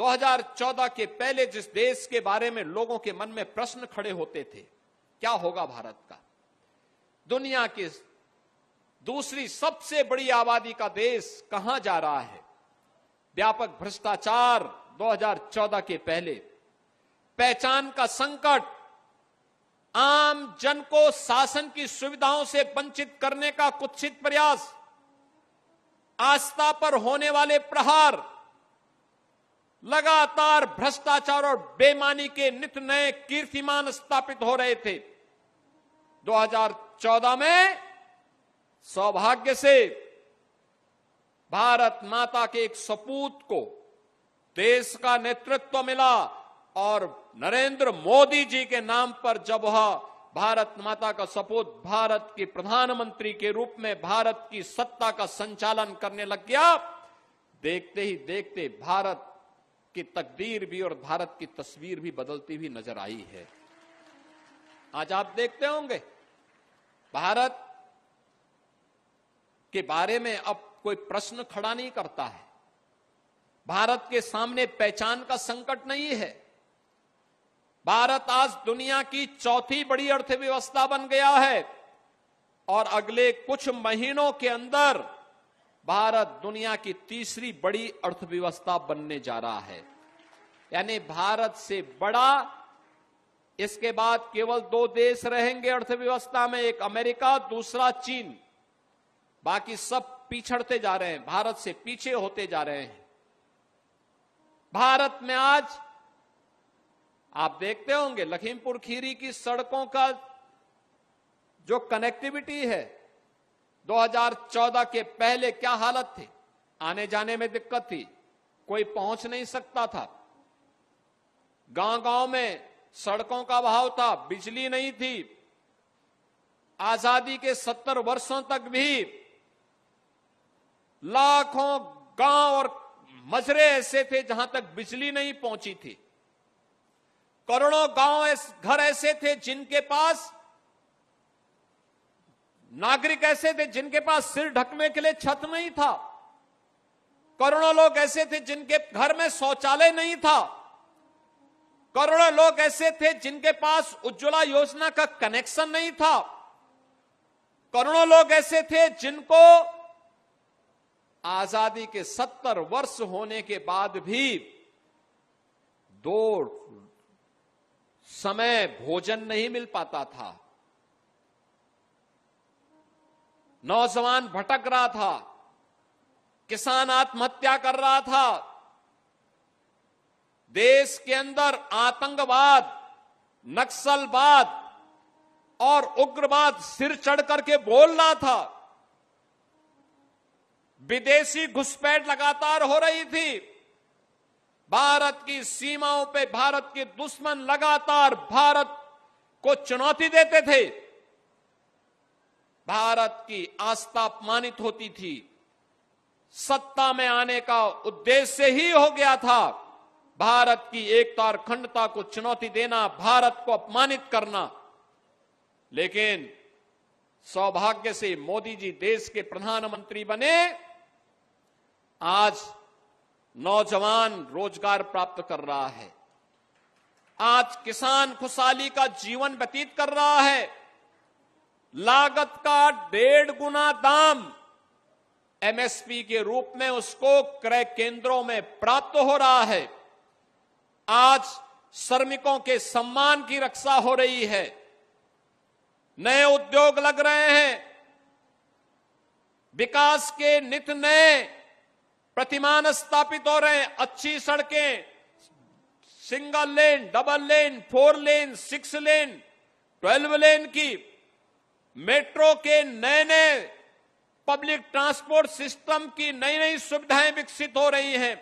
2014 के पहले जिस देश के बारे में लोगों के मन में प्रश्न खड़े होते थे, क्या होगा भारत का, दुनिया की दूसरी सबसे बड़ी आबादी का देश कहां जा रहा है, व्यापक भ्रष्टाचार 2014 के पहले, पहचान का संकट, आम जन को शासन की सुविधाओं से वंचित करने का कुत्सित प्रयास, आस्था पर होने वाले प्रहार, लगातार भ्रष्टाचार और बेईमानी के नित्य नए कीर्तिमान स्थापित हो रहे थे। 2014 में सौभाग्य से भारत माता के एक सपूत को देश का नेतृत्व मिला और नरेंद्र मोदी जी के नाम पर जब वह भारत माता का सपूत भारत के प्रधानमंत्री के रूप में भारत की सत्ता का संचालन करने लग गया, देखते ही देखते भारत की तकदीर भी और भारत की तस्वीर भी बदलती हुई नजर आई है। आज आप देखते होंगे भारत के बारे में अब कोई प्रश्न खड़ा नहीं करता है। भारत के सामने पहचान का संकट नहीं है। भारत आज दुनिया की चौथी बड़ी अर्थव्यवस्था बन गया है और अगले कुछ महीनों के अंदर भारत दुनिया की तीसरी बड़ी अर्थव्यवस्था बनने जा रहा है। यानी भारत से बड़ा इसके बाद केवल दो देश रहेंगे अर्थव्यवस्था में, एक अमेरिका, दूसरा चीन। बाकी सब पिछड़ते जा रहे हैं, भारत से पीछे होते जा रहे हैं। भारत में आज आप देखते होंगे लखीमपुर खीरी की सड़कों का जो कनेक्टिविटी है, 2014 के पहले क्या हालत थी, आने जाने में दिक्कत थी, कोई पहुंच नहीं सकता था। गांव-गांव में सड़कों का अभाव था, बिजली नहीं थी। आजादी के 70 वर्षों तक भी लाखों गांव और मजरे ऐसे थे जहां तक बिजली नहीं पहुंची थी। करोड़ों गांव घर ऐसे थे जिनके पास, नागरिक ऐसे थे जिनके पास सिर ढकने के लिए छत नहीं था। करोड़ों लोग ऐसे थे जिनके घर में शौचालय नहीं था। करोड़ों लोग ऐसे थे जिनके पास उज्ज्वला योजना का कनेक्शन नहीं था। करोड़ों लोग ऐसे थे जिनको आजादी के 70 वर्ष होने के बाद भी 2 समय भोजन नहीं मिल पाता था। नौजवान भटक रहा था, किसान आत्महत्या कर रहा था, देश के अंदर आतंकवाद, नक्सलवाद और उग्रवाद सिर चढ़ करके बोल रहा था। विदेशी घुसपैठ लगातार हो रही थी। भारत की सीमाओं पे भारत के दुश्मन लगातार भारत को चुनौती देते थे। भारत की आस्था अपमानित होती थी। सत्ता में आने का उद्देश्य ही हो गया था भारत की एकता और अखंडता को चुनौती देना, भारत को अपमानित करना। लेकिन सौभाग्य से मोदी जी देश के प्रधानमंत्री बने। आज नौजवान रोजगार प्राप्त कर रहा है। आज किसान खुशहाली का जीवन व्यतीत कर रहा है। लागत का 1.5 गुना दाम एमएसपी के रूप में उसको क्रय केंद्रों में प्राप्त हो रहा है। आज श्रमिकों के सम्मान की रक्षा हो रही है। नए उद्योग लग रहे हैं। विकास के नित नए प्रतिमान स्थापित हो रहे हैं। अच्छी सड़कें, सिंगल लेन, डबल लेन, 4 लेन, 6 लेन, 12 लेन की, मेट्रो के नए नए पब्लिक ट्रांसपोर्ट सिस्टम की नई नई सुविधाएं विकसित हो रही हैं।